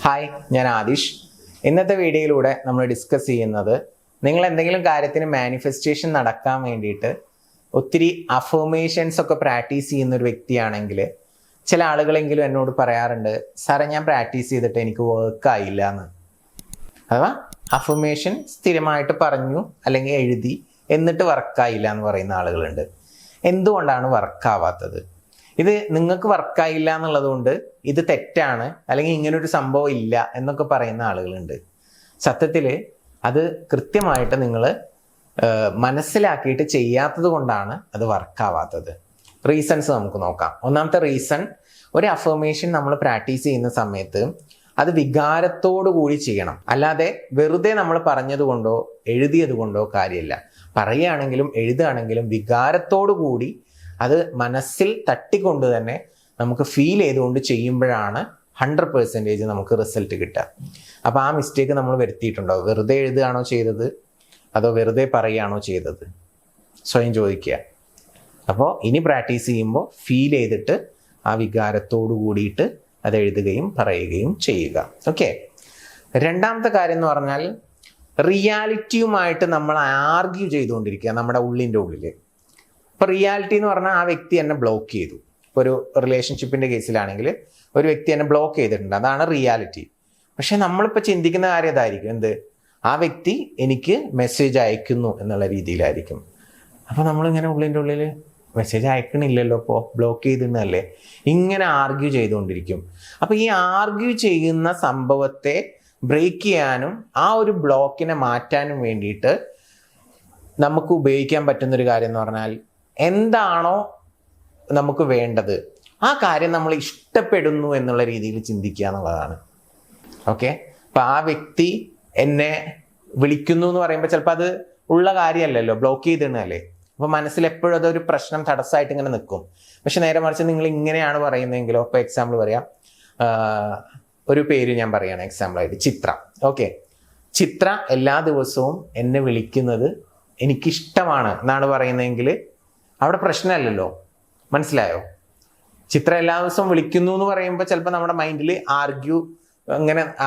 Hi, ഞാൻ ആദിഷ്. ഇന്നത്തെ വീഡിയോയിലൂടെ നമ്മൾ ഡിസ്കസ് ചെയ്യുന്നത് നിങ്ങൾ എന്തെങ്കിലും കാര്യത്തിന് മാനിഫെസ്റ്റേഷൻ നടക്കാൻ വേണ്ടിയിട്ട് ഒത്തിരി അഫർമേഷൻസ് ഒക്കെ പ്രാക്ടീസ് ചെയ്യുന്ന ഒരു വ്യക്തിയാണെങ്കിൽ ചില ആളുകളെങ്കിലും എന്നോട് പറയാറുണ്ട്, സാറേ ഞാൻ പ്രാക്ടീസ് ചെയ്തിട്ട് എനിക്ക് വർക്കായില്ല എന്ന്. അഥവാ അഫർമേഷൻ സ്ഥിരമായിട്ട് പറഞ്ഞു അല്ലെങ്കിൽ എഴുതി എന്നിട്ട് വർക്കായില്ല എന്ന് പറയുന്ന ആളുകളുണ്ട്. എന്തുകൊണ്ടാണ് വർക്കാവാത്തത്? ഇത് നിങ്ങൾക്ക് വർക്കായില്ല എന്നുള്ളത് കൊണ്ട് ഇത് തെറ്റാണ് അല്ലെങ്കിൽ ഇങ്ങനൊരു സംഭവം ഇല്ല എന്നൊക്കെ പറയുന്ന ആളുകളുണ്ട്. സത്യത്തിൽ അത് കൃത്യമായിട്ട് നിങ്ങൾ മനസ്സിലാക്കിയിട്ട് ചെയ്യാത്തത് കൊണ്ടാണ് അത് വർക്കാവാത്തത്. റീസൺസ് നമുക്ക് നോക്കാം. ഒന്നാമത്തെ റീസൺ, ഒരു അഫർമേഷൻ നമ്മൾ പ്രാക്ടീസ് ചെയ്യുന്ന സമയത്ത് അത് വികാരത്തോടു കൂടി ചെയ്യണം. അല്ലാതെ വെറുതെ നമ്മൾ പറഞ്ഞത് കൊണ്ടോ എഴുതിയത് കൊണ്ടോ കാര്യമില്ല. പറയുകയാണെങ്കിലും എഴുതുകയാണെങ്കിലും വികാരത്തോടു കൂടി അത് മനസ്സിൽ തട്ടിക്കൊണ്ട് തന്നെ നമുക്ക് ഫീൽ ചെയ്തുകൊണ്ട് ചെയ്യുമ്പോഴാണ് 100% നമുക്ക് റിസൾട്ട് കിട്ടുക. അപ്പോൾ ആ മിസ്റ്റേക്ക് നമ്മൾ വരുത്തിയിട്ടുണ്ടോ? വെറുതെ എഴുതുകയാണോ ചെയ്തത് അതോ വെറുതെ പറയുകയാണോ ചെയ്തത്? സ്വയം ചോദിക്കുക. അപ്പോൾ ഇനി പ്രാക്ടീസ് ചെയ്യുമ്പോൾ ഫീൽ ചെയ്തിട്ട് ആ വികാരത്തോടു കൂടിയിട്ട് അത് എഴുതുകയും പറയുകയും ചെയ്യുക. ഓക്കെ. രണ്ടാമത്തെ കാര്യം എന്ന് പറഞ്ഞാൽ, റിയാലിറ്റിയുമായിട്ട് നമ്മൾ ആർഗ്യൂ ചെയ്തുകൊണ്ടിരിക്കുക നമ്മുടെ ഉള്ളിൻ്റെ ഉള്ളിൽ. ഇപ്പോൾ റിയാലിറ്റി എന്ന് പറഞ്ഞാൽ ആ വ്യക്തി എന്നെ ബ്ലോക്ക് ചെയ്തു. ഇപ്പോൾ ഒരു റിലേഷൻഷിപ്പിൻ്റെ കേസിലാണെങ്കിൽ ഒരു വ്യക്തി എന്നെ ബ്ലോക്ക് ചെയ്തിട്ടുണ്ട്, അതാണ് റിയാലിറ്റി. പക്ഷെ നമ്മളിപ്പോൾ ചിന്തിക്കുന്ന കാര്യം ഇതായിരിക്കും, എന്ത്, ആ വ്യക്തി എനിക്ക് മെസ്സേജ് അയക്കുന്നു എന്നുള്ള രീതിയിലായിരിക്കും. അപ്പോൾ നമ്മളിങ്ങനെ ഉള്ളിൻ്റെ ഉള്ളിൽ മെസ്സേജ് അയക്കണില്ലല്ലോ, ഇപ്പോൾ ബ്ലോക്ക് ചെയ്തിരുന്നല്ലേ, ഇങ്ങനെ ആർഗ്യൂ ചെയ്തുകൊണ്ടിരിക്കും. അപ്പോൾ ഈ ആർഗ്യൂ ചെയ്യുന്ന സംഭവത്തെ ബ്രേക്ക് ചെയ്യാനും ആ ഒരു ബ്ലോക്കിനെ മാറ്റാനും വേണ്ടിയിട്ട് നമുക്ക് ഉപയോഗിക്കാൻ പറ്റുന്നൊരു കാര്യം എന്ന് പറഞ്ഞാൽ, എന്താണോ നമുക്ക് വേണ്ടത് ആ കാര്യം നമ്മൾ ഇഷ്ടപ്പെടുന്നു എന്നുള്ള രീതിയിൽ ചിന്തിക്കുക എന്നുള്ളതാണ്. ഓക്കെ. അപ്പം ആ വ്യക്തി എന്നെ വിളിക്കുന്നു എന്ന് പറയുമ്പോൾ ചിലപ്പോൾ അത് ഉള്ള കാര്യമല്ലല്ലോ, ബ്ലോക്ക് ചെയ്തിരുന്നല്ലേ. അപ്പോൾ മനസ്സിൽ എപ്പോഴും അതൊരു പ്രശ്നം തടസ്സമായിട്ട് ഇങ്ങനെ നിൽക്കും. പക്ഷെ നേരെ മറിച്ച് നിങ്ങൾ ഇങ്ങനെയാണ് പറയുന്നതെങ്കിലോ, ഇപ്പോൾ എക്സാമ്പിൾ പറയാം, ഒരു പേര് ഞാൻ പറയുകയാണ് എക്സാമ്പിളായിട്ട്, ചിത്ര. ഓക്കെ. ചിത്ര എല്ലാ ദിവസവും എന്നെ വിളിക്കുന്നത് എനിക്കിഷ്ടമാണ് എന്നാണ് പറയുന്നതെങ്കിൽ അവിടെ പ്രശ്നമല്ലല്ലോ. മനസ്സിലായോ? ചിത്ര എല്ലാ ദിവസവും വിളിക്കുന്നു എന്ന് പറയുമ്പോൾ ചിലപ്പോൾ നമ്മുടെ മൈൻഡിൽ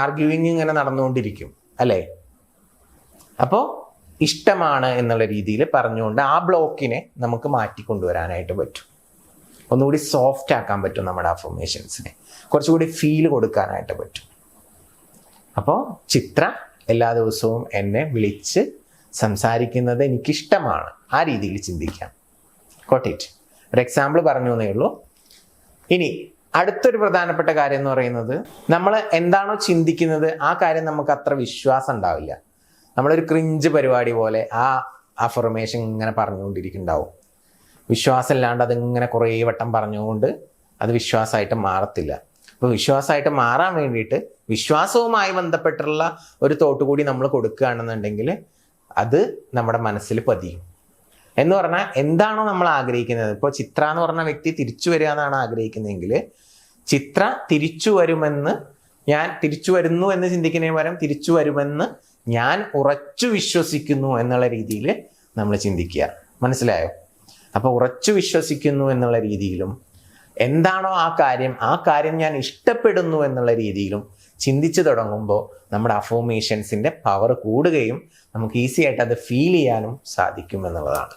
ആർഗ്യൂയിങ് ഇങ്ങനെ നടന്നുകൊണ്ടിരിക്കും അല്ലേ. അപ്പോൾ ഇഷ്ടമാണ് എന്നുള്ള രീതിയിൽ പറഞ്ഞുകൊണ്ട് ആ ബ്ലോക്കിനെ നമുക്ക് മാറ്റിക്കൊണ്ടുവരാനായിട്ട് പറ്റും. ഒന്നുകൂടി സോഫ്റ്റ് ആക്കാൻ പറ്റും നമ്മുടെ അഫർമേഷൻസിനെ, കുറച്ചുകൂടി ഫീൽ കൊടുക്കാനായിട്ട് പറ്റും. അപ്പോൾ ചിത്ര എല്ലാ ദിവസവും എന്നെ വിളിച്ച് സംസാരിക്കുന്നത് എനിക്കിഷ്ടമാണ്, ആ രീതിയിൽ ചിന്തിക്കാം. Got it? ഒരു എക്സാമ്പിൾ പറഞ്ഞു എന്നേ ഉള്ളൂ. ഇനി അടുത്തൊരു പ്രധാനപ്പെട്ട കാര്യം എന്ന് പറയുന്നത്, നമ്മൾ എന്താണോ ചിന്തിക്കുന്നത് ആ കാര്യം നമുക്ക് അത്ര വിശ്വാസം ഉണ്ടാവില്ല. നമ്മളൊരു ക്രിഞ്ച് പരിപാടി പോലെ ആ അഫർമേഷൻ ഇങ്ങനെ പറഞ്ഞുകൊണ്ടിരിക്കുന്നുണ്ടാവും. വിശ്വാസം ഇല്ലാണ്ട് അതിങ്ങനെ കുറേ വട്ടം പറഞ്ഞുകൊണ്ട് അത് വിശ്വാസമായിട്ട് മാറത്തില്ല. അപ്പോൾ വിശ്വാസമായിട്ട് മാറാൻ വേണ്ടിയിട്ട് വിശ്വാസവുമായി ബന്ധപ്പെട്ടുള്ള ഒരു തോട്ട് കൂടി നമ്മൾ കൊടുക്കുകയാണെന്നുണ്ടെങ്കിൽ അത് നമ്മുടെ മനസ്സിൽ പതിയും. എന്ന് പറഞ്ഞാൽ എന്താണോ നമ്മൾ ആഗ്രഹിക്കുന്നത്, ഇപ്പോൾ ചിത്ര എന്ന് പറഞ്ഞ വ്യക്തി തിരിച്ചു വരിക എന്നാണ് ആഗ്രഹിക്കുന്നതെങ്കിൽ ചിത്ര തിരിച്ചു വരുന്നു എന്ന് ചിന്തിക്കുന്നതിന് പകരം തിരിച്ചു വരുമെന്ന് ഞാൻ ഉറച്ചു വിശ്വസിക്കുന്നു എന്നുള്ള രീതിയിൽ നമ്മൾ ചിന്തിക്കുക. മനസ്സിലായോ? അപ്പോൾ ഉറച്ചു വിശ്വസിക്കുന്നു എന്നുള്ള രീതിയിലും എന്താണോ ആ കാര്യം ഞാൻ ഇഷ്ടപ്പെടുന്നു എന്നുള്ള രീതിയിലും ചിന്തിച്ചു തുടങ്ങുമ്പോൾ നമ്മുടെ അഫർമേഷൻസിൻ്റെ പവർ കൂടുകയും നമുക്ക് ഈസി ആയിട്ട് അത് ഫീൽ ചെയ്യാനും സാധിക്കും എന്നുള്ളതാണ്.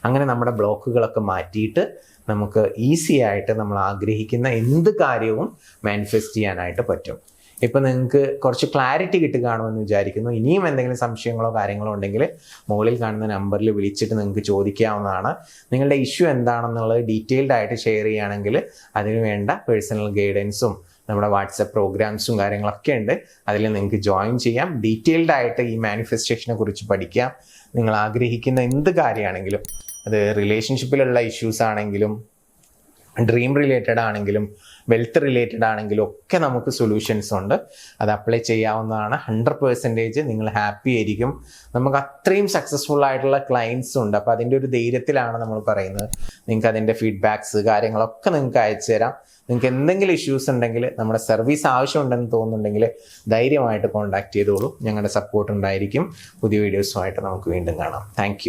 അങ്ങനെ നമ്മുടെ ബ്ലോക്കുകളൊക്കെ മാറ്റിയിട്ട് നമുക്ക് ഈസി ആയിട്ട് നമ്മൾ ആഗ്രഹിക്കുന്ന എന്ത് കാര്യവും മാനിഫെസ്റ്റ് ചെയ്യാനായിട്ട് പറ്റും. ഇപ്പം നിങ്ങൾക്ക് കുറച്ച് ക്ലാരിറ്റി കിട്ടുകയാണെന്ന് വിചാരിക്കുന്നു. ഇനിയും എന്തെങ്കിലും സംശയങ്ങളോ കാര്യങ്ങളോ ഉണ്ടെങ്കിൽ മുകളിൽ കാണുന്ന നമ്പറിൽ വിളിച്ചിട്ട് നിങ്ങൾക്ക് ചോദിക്കാവുന്നതാണ്. നിങ്ങളുടെ ഇഷ്യൂ എന്താണെന്നുള്ളത് ഡീറ്റെയിൽഡ് ആയിട്ട് ഷെയർ ചെയ്യുകയാണെങ്കിൽ അതിന് വേണ്ട പേഴ്സണൽ ഗൈഡൻസും നമ്മുടെ വാട്സപ്പ് പ്രോഗ്രാംസും കാര്യങ്ങളൊക്കെ ഉണ്ട്. അതിൽ നിങ്ങൾക്ക് ജോയിൻ ചെയ്യാം. ഡീറ്റെയിൽഡ് ആയിട്ട് ഈ മാനിഫെസ്റ്റേഷനെ കുറിച്ച് പഠിക്കാം. നിങ്ങൾ ആഗ്രഹിക്കുന്ന എന്ത് കാര്യമാണെങ്കിലും, അത് റിലേഷൻഷിപ്പിലുള്ള ഇഷ്യൂസ് ആണെങ്കിലും ഡ്രീം റിലേറ്റഡ് ആണെങ്കിലും വെൽത്ത് റിലേറ്റഡ് ആണെങ്കിലും ഒക്കെ നമുക്ക് സൊല്യൂഷൻസ് ഉണ്ട്. അത് അപ്ലൈ ചെയ്യാവുന്നതാണ്. 100% നിങ്ങൾ ഹാപ്പി ആയിരിക്കും. നമുക്ക് അത്രയും സക്സസ്ഫുൾ ആയിട്ടുള്ള ക്ലയൻസ് ഉണ്ട്. അപ്പോൾ അതിൻ്റെ ഒരു ധൈര്യത്തിലാണ് നമ്മൾ പറയുന്നത്. നിങ്ങൾക്ക് അതിൻ്റെ ഫീഡ്ബാക്സ് കാര്യങ്ങളൊക്കെ നിങ്ങൾക്ക് അയച്ചു തരാം. നിങ്ങൾക്ക് എന്തെങ്കിലും ഇഷ്യൂസ് ഉണ്ടെങ്കിൽ, നമ്മുടെ സർവീസ് ആവശ്യമുണ്ടെന്ന് തോന്നുന്നുണ്ടെങ്കിൽ ധൈര്യമായിട്ട് കോൺടാക്ട് ചെയ്തോളൂ. ഞങ്ങളുടെ സപ്പോർട്ട് ഉണ്ടായിരിക്കും. പുതിയ വീഡിയോസുമായിട്ട് നമുക്ക് വീണ്ടും കാണാം. താങ്ക്